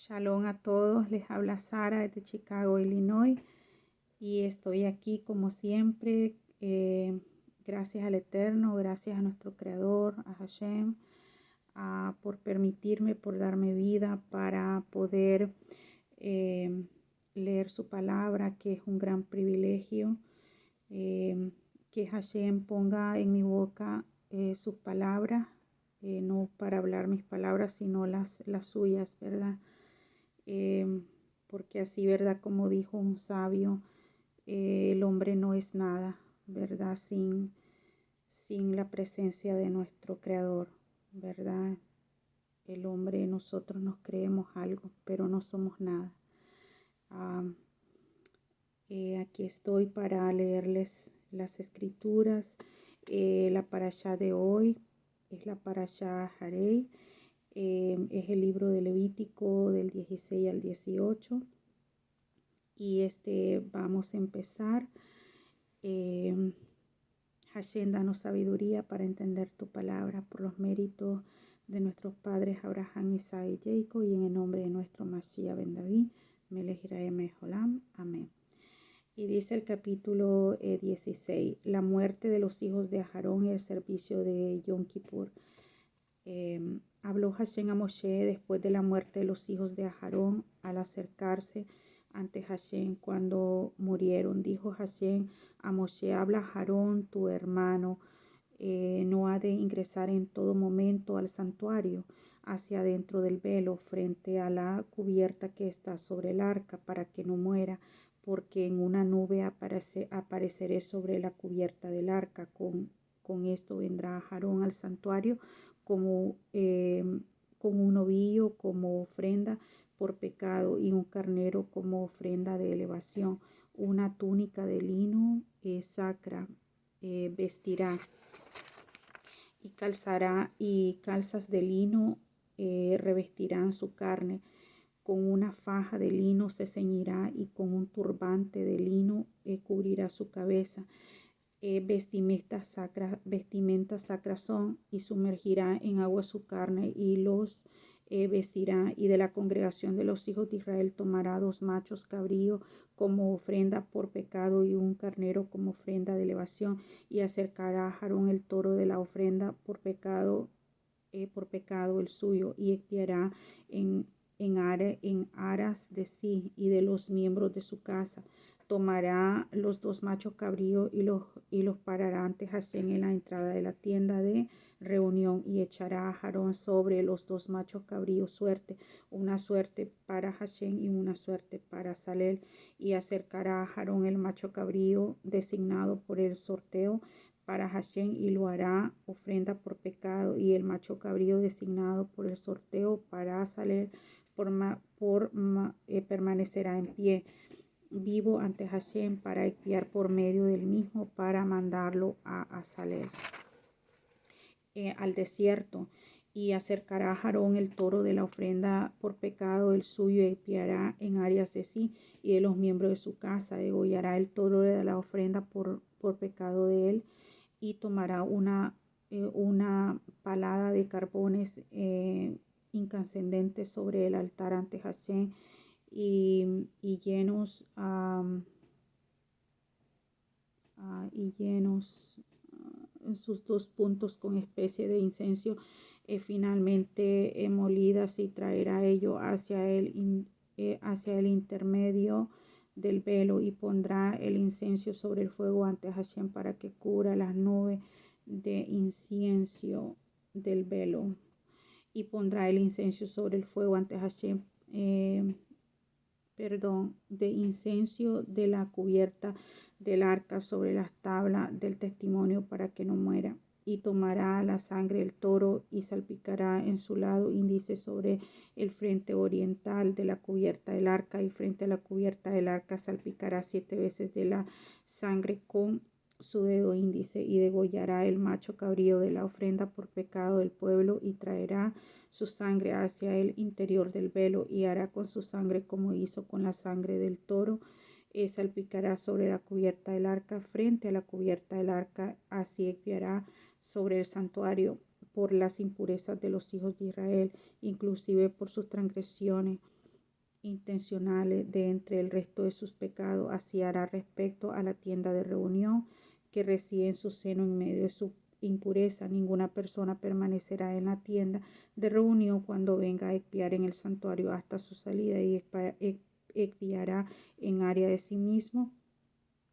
Shalom a todos, les habla Sara desde Chicago, Illinois, y estoy aquí como siempre, gracias al Eterno, gracias a nuestro Creador, a Hashem, por permitirme, por darme vida para poder leer su palabra, que es un gran privilegio, que Hashem ponga en mi boca sus palabras, no para hablar mis palabras, sino las suyas, ¿verdad? Porque así, ¿verdad? Como dijo un sabio, el hombre no es nada, ¿verdad? Sin la presencia de nuestro Creador, ¿verdad? El hombre, nosotros nos creemos algo, pero no somos nada. Aquí estoy para leerles las escrituras. La parashá de hoy es la parashá Harei. Es el libro de Levítico del 16 al 18. Y vamos a empezar. Hashem, danos sabiduría para entender tu palabra por los méritos de nuestros padres Abraham, Isaac y Jacob, y en el nombre de nuestro Mashiach ben David, Melech Israel Mejolam. Amén. Y dice el capítulo 16, la muerte de los hijos de Aarón y el servicio de Yom Kippur. Habló Hashem a Moshe después de la muerte de los hijos de Aarón al acercarse ante Hashem cuando murieron. Dijo Hashem a Moshe, habla Aarón, tu hermano, no ha de ingresar en todo momento al santuario hacia adentro del velo frente a la cubierta que está sobre el arca para que no muera, porque en una nube apareceré sobre la cubierta del arca. Con esto vendrá Aarón al santuario como con un novillo como ofrenda por pecado y un carnero como ofrenda de elevación. Una túnica de lino sacra vestirá y calzará y calzas de lino revestirán su carne. Con una faja de lino se ceñirá y con un turbante de lino cubrirá su cabeza. Vestimentas sacras son, y sumergirá en agua su carne y los vestirá. Y de la congregación de los hijos de Israel tomará 2 machos cabríos como ofrenda por pecado y un carnero como ofrenda de elevación, y acercará a Aarón el toro de la ofrenda por pecado el suyo, y expiará en aras de sí y de los miembros de su casa. Tomará los 2 machos cabríos y los parará ante Hashem en la entrada de la tienda de reunión, y echará a Aarón sobre los 2 machos cabríos suerte, una suerte para Hashem y una suerte para Salel, y acercará a Aarón el macho cabrío designado por el sorteo para Hashem, y lo hará ofrenda por pecado, y el macho cabrío designado por el sorteo para Salel permanecerá en pie vivo ante Hashem para expiar por medio del mismo, para mandarlo a Salel al desierto. Y acercará a Aarón el toro de la ofrenda por pecado el suyo, y expiará en áreas de sí y de los miembros de su casa. Degollará el toro de la ofrenda por pecado de él, y tomará una palada de carbones incandescentes sobre el altar ante Hashem, y llenos en sus 2 puntos con especie de incienso finalmente molidas, y traerá ello hacia el intermedio del velo, y pondrá el incienso sobre el fuego ante Hashem para que cubra las nubes de incienso del velo, y pondrá el incienso sobre el fuego ante Hashem de incienso de la cubierta del arca sobre las tablas del testimonio para que no muera. Y tomará la sangre del toro y salpicará en su lado índice sobre el frente oriental de la cubierta del arca, y frente a la cubierta del arca salpicará 7 veces de la sangre con su dedo índice, y degollará el macho cabrío de la ofrenda por pecado del pueblo, y traerá su sangre hacia el interior del velo, y hará con su sangre como hizo con la sangre del toro. Salpicará sobre la cubierta del arca, frente a la cubierta del arca. Así expiará sobre el santuario por las impurezas de los hijos de Israel, inclusive por sus transgresiones, intencionales de entre el resto de sus pecados. Así hará respecto a la tienda de reunión que reside en su seno en medio de su impureza. Ninguna persona permanecerá en la tienda de reunión cuando venga a expiar en el santuario hasta su salida, y expiará en área de sí mismo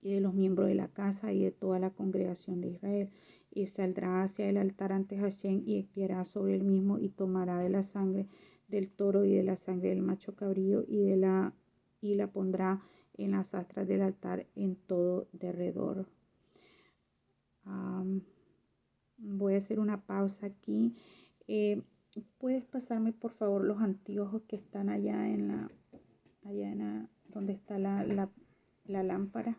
y de los miembros de la casa y de toda la congregación de Israel. Y saldrá hacia el altar ante Hashem y expiará sobre el mismo, y tomará de la sangre del toro y de la sangre del macho cabrío y la pondrá en las astras del altar en todo derredor. Voy a hacer una pausa aquí. ¿Puedes pasarme por favor los anteojos que están allá donde está la lámpara?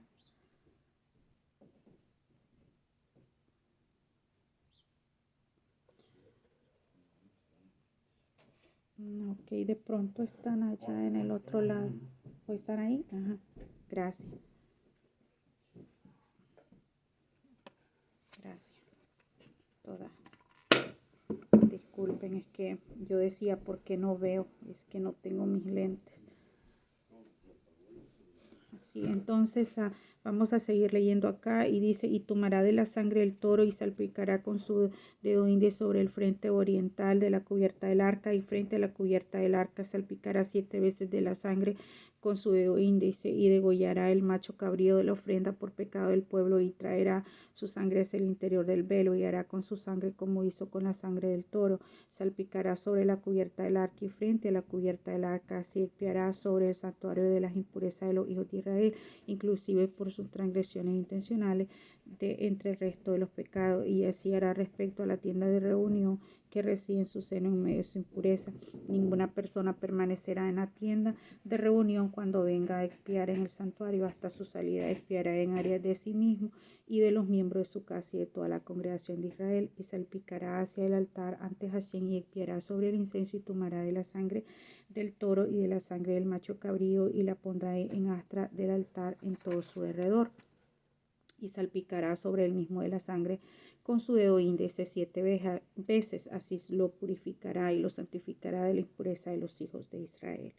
Ok, de pronto están allá en el otro lado. ¿O están ahí? Ajá. Gracias. Gracias. Toda. Disculpen, es que yo decía, ¿por qué no veo? Es que no tengo mis lentes. Así, entonces vamos a seguir leyendo acá y dice, y tomará de la sangre del toro y salpicará con su dedo índice sobre el frente oriental de la cubierta del arca, y frente a la cubierta del arca salpicará 7 veces de la sangre con su dedo índice, y degollará el macho cabrío de la ofrenda por pecado del pueblo, y traerá su sangre hacia el interior del velo, y hará con su sangre como hizo con la sangre del toro. Salpicará sobre la cubierta del arca y frente a la cubierta del arca. Así expiará sobre el santuario de las impurezas de los hijos de Israel, inclusive por sus transgresiones intencionales de entre el resto de los pecados. Y así hará respecto a la tienda de reunión que reside en su seno en medio de su impureza. Ninguna persona permanecerá en la tienda de reunión cuando venga a expiar en el santuario hasta su salida. Expiará en áreas de sí mismo y de los miembros de su casa y de toda la congregación de Israel, y salpicará hacia el altar ante Hashem y expiará sobre el incienso, y tomará de la sangre del toro y de la sangre del macho cabrío y la pondrá en astra del altar en todo su derredor, y salpicará sobre el mismo de la sangre con su dedo índice 7 veces. Así lo purificará y lo santificará de la impureza de los hijos de Israel.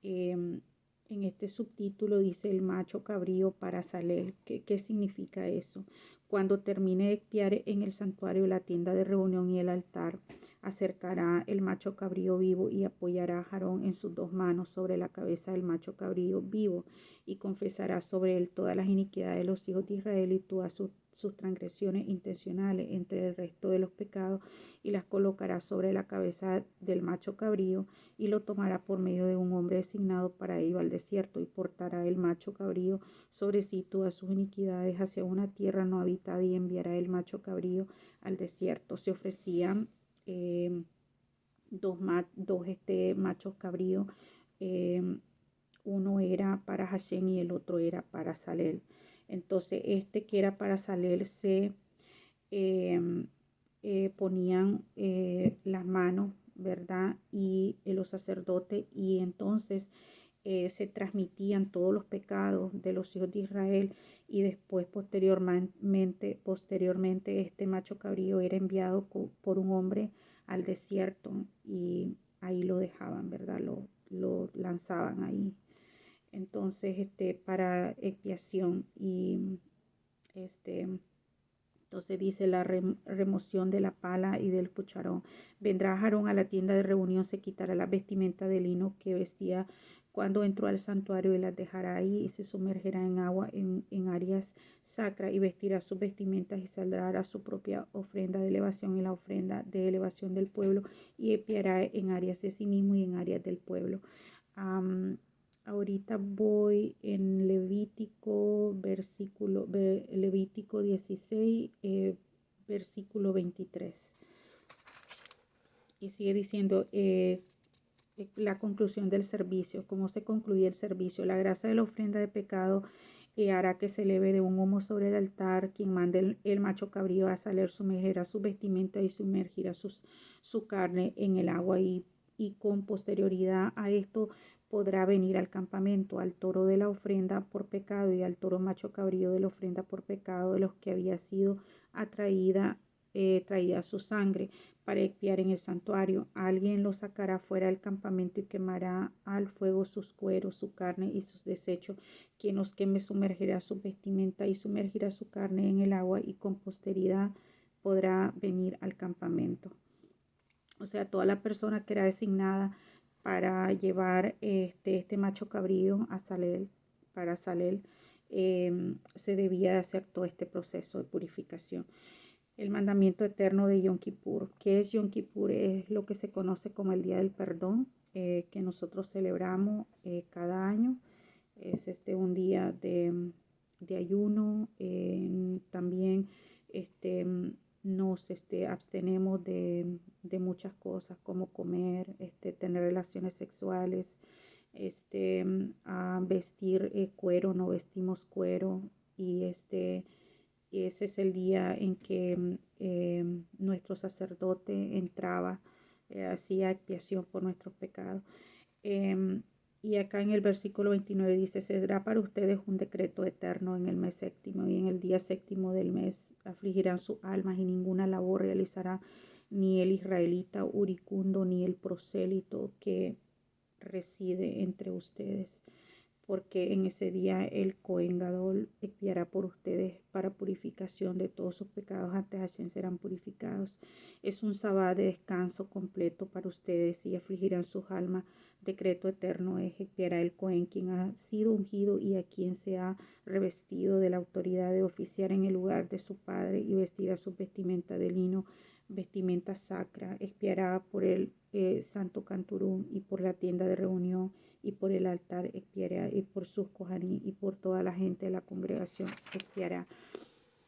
En este subtítulo dice el macho cabrío para Salel. ¿Qué significa eso? Cuando termine de expiar en el santuario, la tienda de reunión y el altar, acercará el macho cabrío vivo y apoyará a Aarón en sus 2 manos sobre la cabeza del macho cabrío vivo, y confesará sobre él todas las iniquidades de los hijos de Israel y todas sus transgresiones intencionales entre el resto de los pecados, y las colocará sobre la cabeza del macho cabrío, y lo tomará por medio de un hombre designado para ello al desierto, y portará el macho cabrío sobre sí todas sus iniquidades hacia una tierra no habitada, y enviará el macho cabrío al desierto. Se ofrecían dos machos cabríos. Uno era para Hashem y el otro era para Salel. Entonces este que era para Salel se ponían las manos, ¿verdad? Y los sacerdotes, y entonces se transmitían todos los pecados de los hijos de Israel, y después posteriormente este macho cabrío era enviado por un hombre al desierto, y ahí lo dejaban, ¿verdad? Lo lanzaban ahí. Entonces, para expiación, y entonces dice la remoción de la pala y del cucharón. Vendrá Aarón a la tienda de reunión, se quitará la vestimenta de lino que vestía cuando entró al santuario, y las dejará ahí, y se sumergerá en agua en áreas sacras, y vestirá sus vestimentas, y saldrá a su propia ofrenda de elevación y la ofrenda de elevación del pueblo, y expiará en áreas de sí mismo y en áreas del pueblo. Ahorita voy en Levítico, Levítico 16, versículo 23. Y sigue diciendo la conclusión del servicio. ¿Cómo se concluye el servicio? La grasa de la ofrenda de pecado hará que se eleve de un humo sobre el altar. Quien mande el macho cabrío a salir sumergirá su vestimenta y sumergirá su carne en el agua, y con posterioridad a esto podrá venir al campamento al toro de la ofrenda por pecado y al toro macho cabrío de la ofrenda por pecado, de los que había sido traída su sangre, para expiar en el santuario. Alguien lo sacará fuera del campamento y quemará al fuego sus cueros, su carne y sus desechos. Quien los queme sumergirá su vestimenta y sumergirá su carne en el agua, y con posteridad podrá venir al campamento. O sea, toda la persona que era designada para llevar este macho cabrío a Salel, para Salel, se debía de hacer todo este proceso de purificación. El mandamiento eterno de Yom Kippur. ¿Qué es Yom Kippur? Es lo que se conoce como el Día del Perdón, que nosotros celebramos cada año. Es un día de ayuno. También nos abstenemos de muchas cosas, como comer, tener relaciones sexuales, a vestir cuero, no vestimos cuero, y ese es el día en que nuestro sacerdote entraba, hacía expiación por nuestros pecados. Y acá en el versículo 29 dice: será para ustedes un decreto eterno en el mes séptimo, y en el día séptimo del mes afligirán sus almas, y ninguna labor realizará ni el israelita uricundo ni el prosélito que reside entre ustedes, porque en ese día el Cohen Gadol expiará por ustedes para purificación de todos sus pecados. Ante Hashem serán purificados. Es un sabbat de descanso completo para ustedes, y afligirán sus almas. Decreto eterno es: expiará el Cohen, quien ha sido ungido y a quien se ha revestido de la autoridad de oficiar en el lugar de su padre, y vestirá su vestimenta de lino, vestimenta sacra. Expiará por el santo canturún y por la tienda de reunión y por el altar expiará, y por sus kohanim y por toda la gente de la congregación expiará.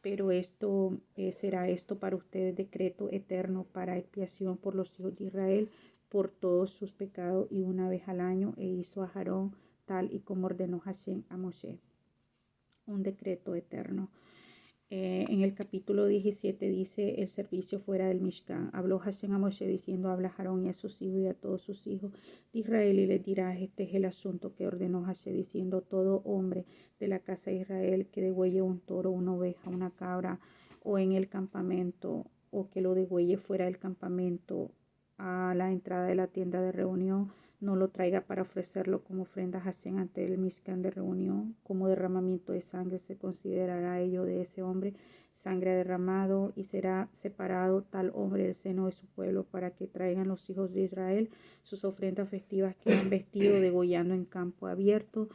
Pero esto será esto para ustedes decreto eterno para expiación por los hijos de Israel por todos sus pecados, y una vez al año. E hizo a Aarón tal y como ordenó Hashem a Moshe. Un decreto eterno. En el capítulo 17 dice: el servicio fuera del Mishkan. Habló Hashem a Moshe diciendo: habla a Aarón y a sus hijos y a todos sus hijos de Israel, y les dirás: este es el asunto que ordenó Hashem, diciendo: todo hombre de la casa de Israel que degüelle un toro, una oveja, una cabra, o en el campamento, o que lo degüelle fuera del campamento a la entrada de la tienda de reunión, no lo traiga para ofrecerlo como ofrenda a Hashem ante el Mishkan de reunión. Como derramamiento de sangre se considerará ello de ese hombre sangre derramado, y será separado tal hombre del seno de su pueblo, para que traigan los hijos de Israel sus ofrendas festivas que han vestido degollando en campo abierto,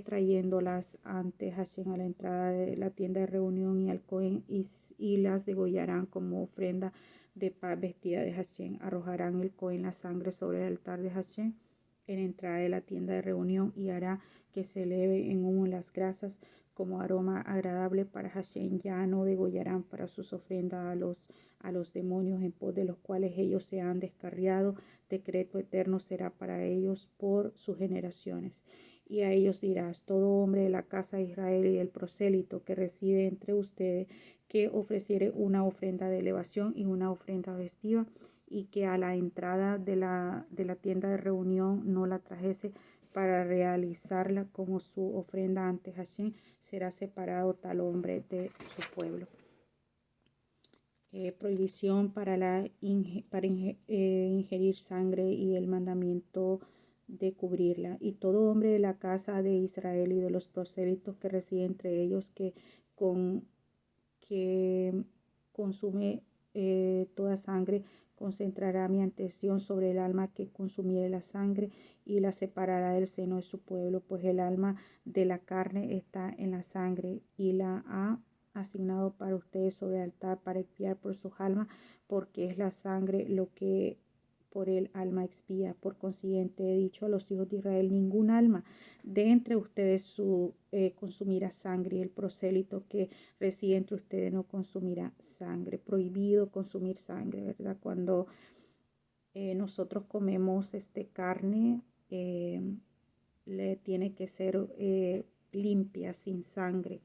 trayéndolas ante Hashem a la entrada de la tienda de reunión y al Cohen, y las degollarán como ofrenda de paz vestida de Hashem. Arrojarán el Cohen la sangre sobre el altar de Hashem en la entrada de la tienda de reunión, y hará que se eleve en humo las grasas como aroma agradable para Hashem. Ya no degollarán para sus ofrendas a los demonios en pos de los cuales ellos se han descarriado. Decreto eterno será para ellos por sus generaciones. Y a ellos dirás: todo hombre de la casa de Israel y el prosélito que reside entre ustedes, que ofreciere una ofrenda de elevación y una ofrenda festiva, y que a la entrada de la tienda de reunión no la trajese para realizarla como su ofrenda ante Hashem, será separado tal hombre de su pueblo. Prohibición para ingerir sangre y el mandamiento de cubrirla. Y todo hombre de la casa de Israel y de los prosélitos que reside entre ellos, que consume toda sangre, concentrará mi atención sobre el alma que consumiere la sangre, y la separará del seno de su pueblo, pues el alma de la carne está en la sangre, y la ha asignado para ustedes sobre el altar para expiar por sus almas, porque es la sangre lo que por el alma expía. Por consiguiente he dicho a los hijos de Israel: ningún alma de entre ustedes consumirá sangre, y el prosélito que reside entre ustedes no consumirá sangre. Prohibido consumir sangre, ¿verdad? Cuando nosotros comemos carne, le tiene que ser limpia, sin sangre,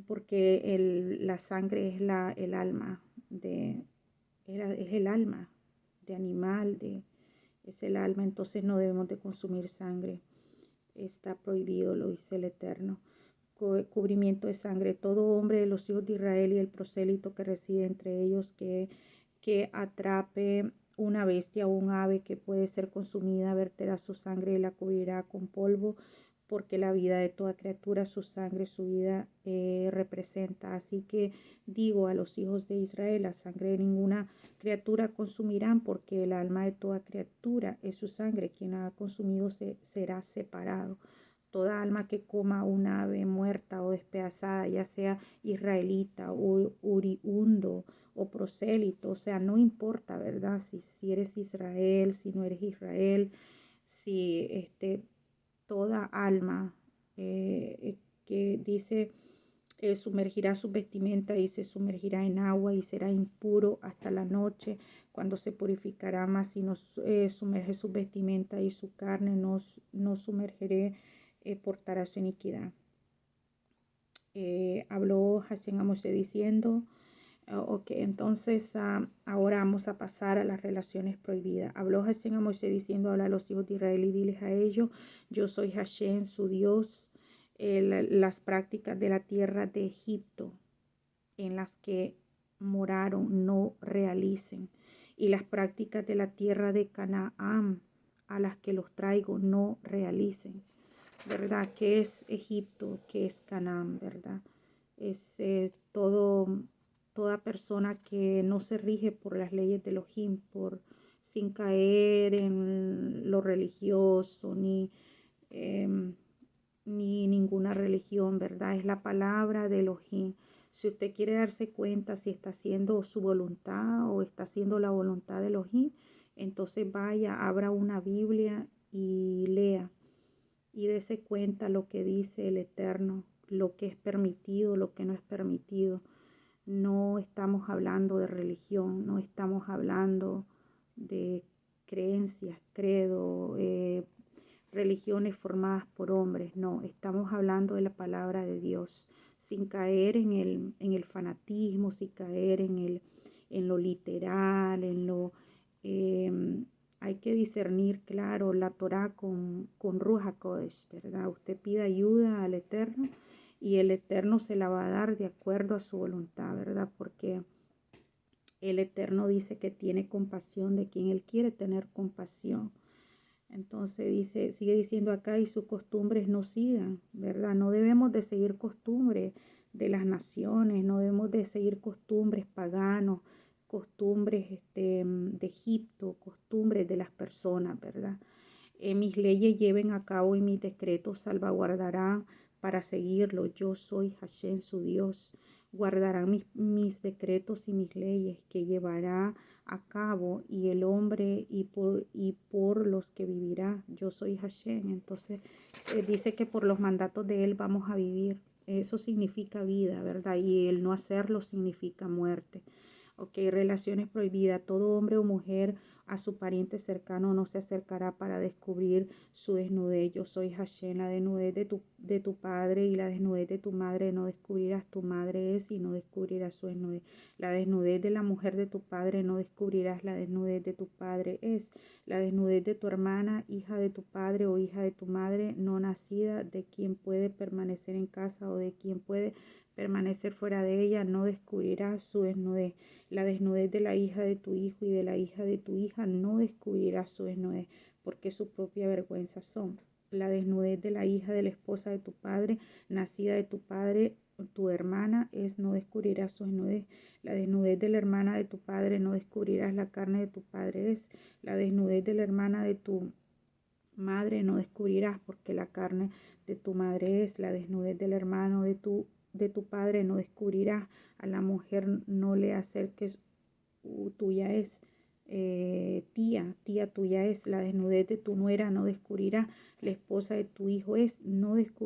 porque la sangre es el alma es el alma de animal, es el alma. Entonces no debemos de consumir sangre. Está prohibido, lo dice el Eterno. cubrimiento de sangre. Todo hombre de los hijos de Israel y el prosélito que reside entre ellos que atrape una bestia o un ave que puede ser consumida, verterá su sangre y la cubrirá con polvo, porque la vida de toda criatura, su sangre, su vida representa. Así que digo a los hijos de Israel, la sangre de ninguna criatura consumirán, porque el alma de toda criatura es su sangre. Quien la ha consumido será separado. Toda alma que coma un ave muerta o despedazada, ya sea israelita o oriundo o prosélito, o sea, no importa, ¿verdad? Si eres Israel, si no eres Israel, si toda alma que dice sumergirá su vestimenta y se sumergirá en agua y será impuro hasta la noche, cuando se purificará, más si no sumerge su vestimenta y su carne no sumergeré, portará su iniquidad. Habló Hashem a Moshe diciendo, ok, entonces ahora vamos a pasar a las relaciones prohibidas. Habló Hashem a Moshe diciendo, habla a los hijos de Israel y diles a ellos, yo soy Hashem, su Dios. Las prácticas de la tierra de Egipto en las que moraron no realicen, y las prácticas de la tierra de Canaán a las que los traigo no realicen. ¿Verdad? ¿Qué es Egipto? ¿Qué es Canaán? ¿Verdad? Es toda persona que no se rige por las leyes de Elohim, sin caer en lo religioso, ni ninguna religión, ¿verdad? Es la palabra de Elohim. Si usted quiere darse cuenta si está haciendo su voluntad o está haciendo la voluntad de Elohim, entonces vaya, abra una Biblia y lea y dése cuenta lo que dice el Eterno, lo que es permitido, lo que no es permitido. No estamos hablando de religión, no estamos hablando de creencias, credo, religiones formadas por hombres. No, estamos hablando de la palabra de Dios, sin caer en el fanatismo, sin caer en lo literal, hay que discernir, claro, la Torah con Ruach HaKodesh, ¿verdad? Usted pide ayuda al Eterno y el Eterno se la va a dar de acuerdo a su voluntad, ¿verdad? Porque el Eterno dice que tiene compasión de quien Él quiere tener compasión. Entonces sigue diciendo acá, y sus costumbres no sigan, ¿verdad? No debemos de seguir costumbres de las naciones, no debemos de seguir costumbres paganos, costumbres de Egipto, costumbres de las personas, ¿verdad? Mis leyes lleven a cabo y mis decretos salvaguardarán para seguirlo. Yo soy Hashem, su Dios. Guardarán mis decretos y mis leyes que llevará a cabo y el hombre y por los que vivirá. Yo soy Hashem. Entonces dice que por los mandatos de él vamos a vivir. Eso significa vida, ¿verdad? Y el no hacerlo significa muerte. Ok, relaciones prohibidas. Todo hombre o mujer a su pariente cercano no se acercará para descubrir su desnudez. Yo soy Hashem. La desnudez de tu padre y la desnudez de tu madre no descubrirás. Tu madre es y no descubrirás su desnudez. La desnudez de la mujer de tu padre no descubrirás. La desnudez de tu padre es. La desnudez de tu hermana, hija de tu padre o hija de tu madre no nacida, de quien puede permanecer en casa o de quien puede permanecer fuera de ella, no descubrirás su desnudez. La desnudez de la hija de tu hijo y de la hija de tu hija no descubrirás su desnudez, porque su propia vergüenza son. La desnudez de la hija de la esposa de tu padre, nacida de tu padre, tu hermana, no descubrirás su desnudez. La desnudez de la hermana de tu padre, no descubrirás la carne de tu padre es. La desnudez de la hermana de tu madre no descubrirás, porque la carne de tu madre es. La desnudez del hermano de tu padre no descubrirás. A la mujer no le acerques, tuya es. Tía tuya es. La desnudez de tu nuera no descubrirás. La esposa de tu hijo no descubrirás.